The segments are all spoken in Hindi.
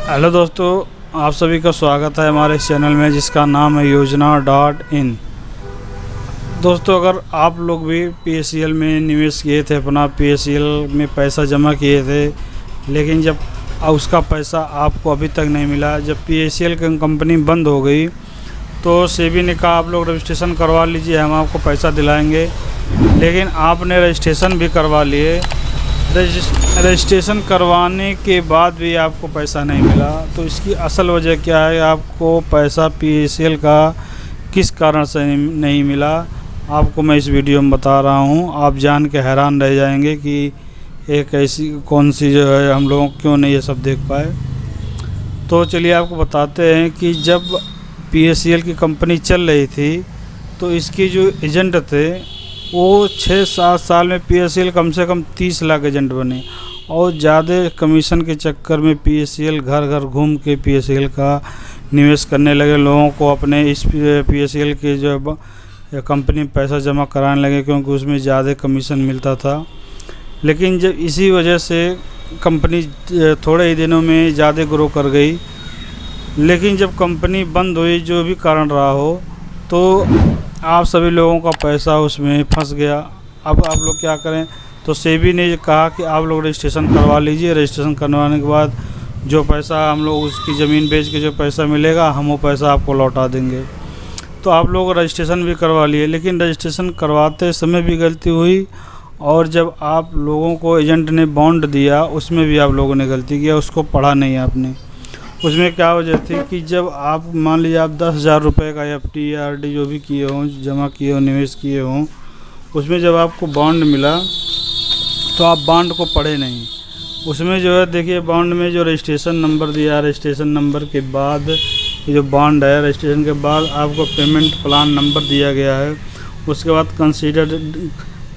हेलो दोस्तों, आप सभी का स्वागत है हमारे इस चैनल में जिसका नाम है योजना.in। दोस्तों, अगर आप लोग भी PACL में निवेश किए थे, अपना PACL में पैसा जमा किए थे, लेकिन जब उसका पैसा आपको अभी तक नहीं मिला, जब PACL की कंपनी बंद हो गई तो सेबी ने कहा आप लोग रजिस्ट्रेशन करवा लीजिए, हम आपको पैसा दिलाएंगे। लेकिन आपने रजिस्ट्रेशन भी करवा लिए, रजिस्ट्रेशन करवाने के बाद भी आपको पैसा नहीं मिला। तो इसकी असल वजह क्या है, आपको पैसा PACL का किस कारण से नहीं मिला, आपको मैं इस वीडियो में बता रहा हूं। आप जान के हैरान रह जाएंगे कि एक ऐसी कौन सी जो है हम लोग क्यों नहीं ये सब देख पाए। तो चलिए आपको बताते हैं कि जब PACL की कंपनी चल रही थी तो इसके जो एजेंट थे वो 6-7 साल में PACL कम से कम 30 लाख एजेंट बने, और ज़्यादा कमीशन के चक्कर में PACL घर घर घूम के PACL का निवेश करने लगे। लोगों को अपने इस PACL के जो कंपनी में पैसा जमा कराने लगे, क्योंकि उसमें ज़्यादा कमीशन मिलता था। लेकिन जब इसी वजह से कंपनी थोड़े ही दिनों में ज़्यादा ग्रो कर गई। लेकिन जब कंपनी बंद हुई, जो भी कारण रहा हो, तो आप सभी लोगों का पैसा उसमें फंस गया। अब आप लोग क्या करें, तो सेबी ने कहा कि आप लोग रजिस्ट्रेशन करवा लीजिए। रजिस्ट्रेशन करवाने के बाद जो पैसा हम लोग उसकी ज़मीन बेच के जो पैसा मिलेगा, हम वो पैसा आपको लौटा देंगे। तो आप लोग रजिस्ट्रेशन भी करवा लिए, लेकिन रजिस्ट्रेशन करवाते समय भी गलती हुई, और जब आप लोगों को एजेंट ने बॉन्ड दिया उसमें भी आप लोगों ने गलती किया, उसको पढ़ा नहीं आपने। उसमें क्या वजह थी कि जब आप मान लीजिए आप 10,000 रुपये का FD या RD जो भी किए हों, जमा किए हों, निवेश किए हों, उसमें जब आपको बॉन्ड मिला तो आप बॉन्ड को पढ़े नहीं। उसमें जो है देखिए, बॉन्ड में जो रजिस्ट्रेशन नंबर दिया, रजिस्ट्रेशन नंबर के बाद ये जो बॉन्ड है, रजिस्ट्रेशन के बाद आपको पेमेंट प्लान नंबर दिया गया है। उसके बाद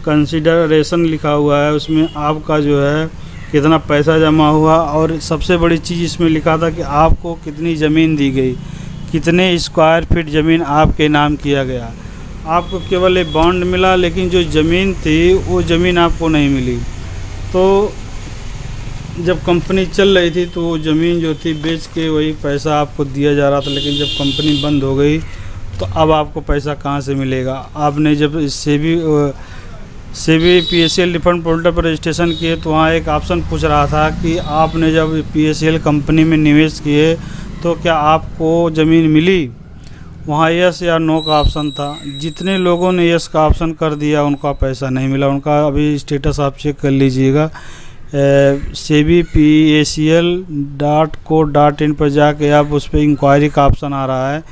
कंसीडरेशन लिखा हुआ है, उसमें आपका जो है कितना पैसा जमा हुआ, और सबसे बड़ी चीज़ इसमें लिखा था कि आपको कितनी ज़मीन दी गई, कितने स्क्वायर फीट ज़मीन आपके नाम किया गया। आपको केवल एक बॉन्ड मिला, लेकिन जो ज़मीन थी वो ज़मीन आपको नहीं मिली। तो जब कंपनी चल रही थी तो वो ज़मीन जो थी बेच के वही पैसा आपको दिया जा रहा था। लेकिन जब कंपनी बंद हो गई तो अब आपको पैसा कहाँ से मिलेगा। आपने जब सेबी PACL रिफंड पोर्टल पर रजिस्ट्रेशन किए तो वहाँ एक ऑप्शन पूछ रहा था कि आपने जब PACL कंपनी में निवेश किए तो क्या आपको ज़मीन मिली। वहाँ यस या नो का ऑप्शन था। जितने लोगों ने यस का ऑप्शन कर दिया उनका पैसा नहीं मिला। उनका अभी स्टेटस आप चेक कर लीजिएगा, sebpacl.co.in पर जाके आप उस पर इंक्वायरी का ऑप्शन आ रहा है,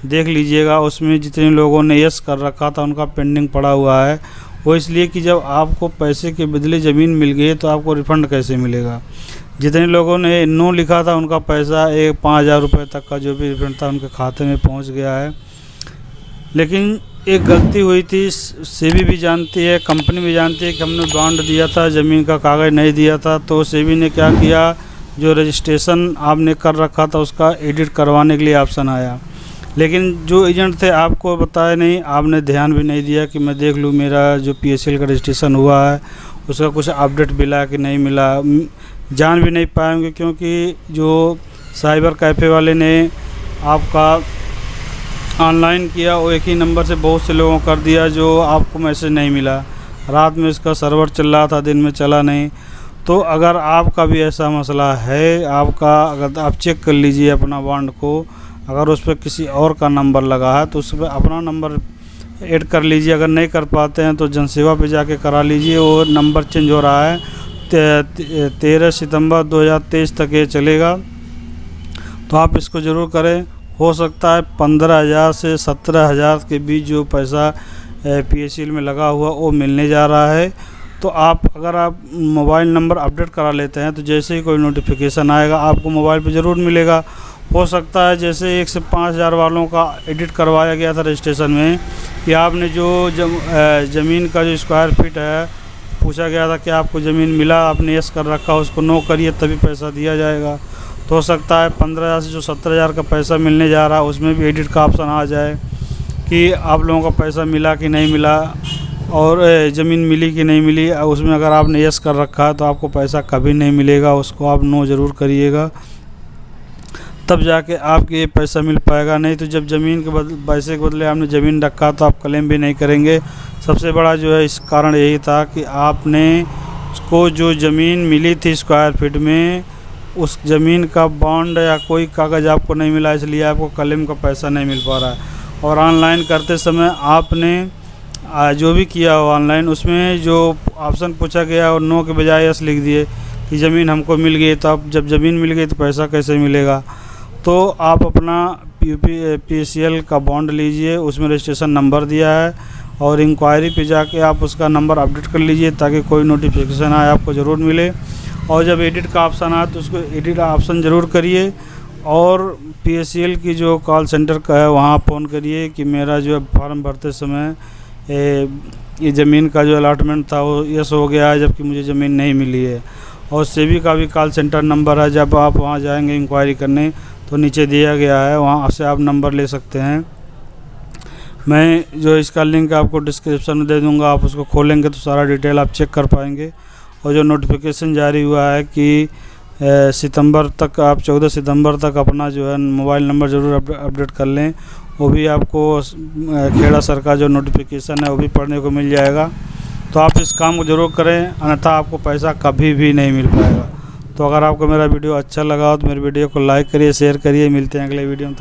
देख लीजिएगा। उसमें जितने लोगों ने यस कर रखा था उनका पेंडिंग पड़ा हुआ है। वो इसलिए कि जब आपको पैसे के बदले ज़मीन मिल गई तो आपको रिफ़ंड कैसे मिलेगा। जितने लोगों ने नो लिखा था उनका पैसा 5,000 रुपये तक का जो भी रिफ़ंड था उनके खाते में पहुंच गया है। लेकिन एक गलती हुई थी, सेबी भी जानती है, कंपनी भी जानती है कि हमने बॉन्ड दिया था, ज़मीन का कागज़ नहीं दिया था। तो सेबी ने क्या किया, जो रजिस्ट्रेशन आपने कर रखा था उसका एडिट करवाने के लिए ऑप्शन आया। लेकिन जो एजेंट थे आपको बताया नहीं, आपने ध्यान भी नहीं दिया कि मैं देख लूँ मेरा जो PACL का रजिस्ट्रेशन हुआ है उसका कुछ अपडेट मिला कि नहीं मिला। जान भी नहीं पाएंगे, क्योंकि जो साइबर कैफ़े वाले ने आपका ऑनलाइन किया वो एक ही नंबर से बहुत से लोगों कर दिया, जो आपको मैसेज नहीं मिला। रात में इसका सर्वर चल रहा था, दिन में चला नहीं। तो अगर आपका भी ऐसा मसला है, अगर आप चेक कर लीजिए अपना बॉन्ड को, अगर उस पर किसी और का नंबर लगा है तो उस पर अपना नंबर ऐड कर लीजिए। अगर नहीं कर पाते हैं तो जनसेवा पे जाके करा लीजिए। वो नंबर चेंज हो रहा है, 13 सितंबर 2023 तक ये चलेगा। तो आप इसको ज़रूर करें। हो सकता है 15,000 से 17,000 के बीच जो पैसा PACL में लगा हुआ वो मिलने जा रहा है। तो अगर आप मोबाइल नंबर अपडेट करा लेते हैं तो जैसे ही कोई नोटिफिकेशन आएगा आपको मोबाइल पे ज़रूर मिलेगा। हो सकता है जैसे 1 से 5,000 वालों का एडिट करवाया गया था रजिस्ट्रेशन में, कि आपने जो ज़मीन का जो स्क्वायर फीट है पूछा गया था कि आपको ज़मीन मिला, आपने यस कर रखा, उसको नो करिए तभी पैसा दिया जाएगा। तो हो सकता है 15,000 से जो 17,000 का पैसा मिलने जा रहा है उसमें भी एडिट का ऑप्शन आ जाए कि आप लोगों का पैसा मिला कि नहीं मिला, और ज़मीन मिली कि नहीं मिली। उसमें अगर आपने यस कर रखा है तो आपको पैसा कभी नहीं मिलेगा, उसको आप नो ज़रूर करिएगा। तब जाके आपको ये पैसा मिल पाएगा। नहीं तो जब ज़मीन के पैसे के बदले आपने ज़मीन रखा तो आप क्लेम भी नहीं करेंगे। सबसे बड़ा जो है इस कारण यही था कि आपने को जो ज़मीन मिली थी स्क्वायर फीट में, उस ज़मीन का बॉन्ड या कोई कागज़ आपको नहीं मिला, इसलिए आपको क्लेम का पैसा नहीं मिल पा रहा है। और ऑनलाइन करते समय आपने जो भी किया हो ऑनलाइन, उसमें जो ऑप्शन पूछा गया और नो के बजाय यस लिख दिए कि ज़मीन हमको मिल गई। तो अब जब ज़मीन मिल गई तो पैसा कैसे मिलेगा? तो आप अपना PSEL का बॉन्ड लीजिए, उसमें रजिस्ट्रेशन नंबर दिया है और इंक्वायरी पे जाके आप उसका नंबर अपडेट कर लीजिए ताकि कोई नोटिफिकेशन आए आपको ज़रूर मिले। और जब एडिट का ऑप्शन आए तो उसको एडिट ऑप्शन ज़रूर करिए। और PSEL की जो कॉल सेंटर का है वहाँ फ़ोन करिए कि मेरा जो फॉर्म भरते समय ये ज़मीन का जो अलॉटमेंट था वो यस हो गया है, जबकि मुझे ज़मीन नहीं मिली है। और सेबी का भी कॉल सेंटर नंबर है, जब आप वहाँ जाएंगे इंक्वायरी करने तो नीचे दिया गया है, वहाँ से आप नंबर ले सकते हैं। मैं जो इसका लिंक आपको डिस्क्रिप्शन में दे दूँगा, आप उसको खोलेंगे तो सारा डिटेल आप चेक कर पाएंगे। और जो नोटिफिकेशन जारी हुआ है कि सितंबर तक, आप 14 सितंबर तक अपना जो है मोबाइल नंबर ज़रूर अपडेट कर लें, वो भी आपको खेड़ा सर का जो नोटिफिकेशन है वो भी पढ़ने को मिल जाएगा। तो आप इस काम को ज़रूर करें, अन्यथा आपको पैसा कभी भी नहीं मिल पाएगा। तो अगर आपको मेरा वीडियो अच्छा लगा हो तो मेरे वीडियो को लाइक करिए, शेयर करिए। मिलते हैं अगले वीडियो में।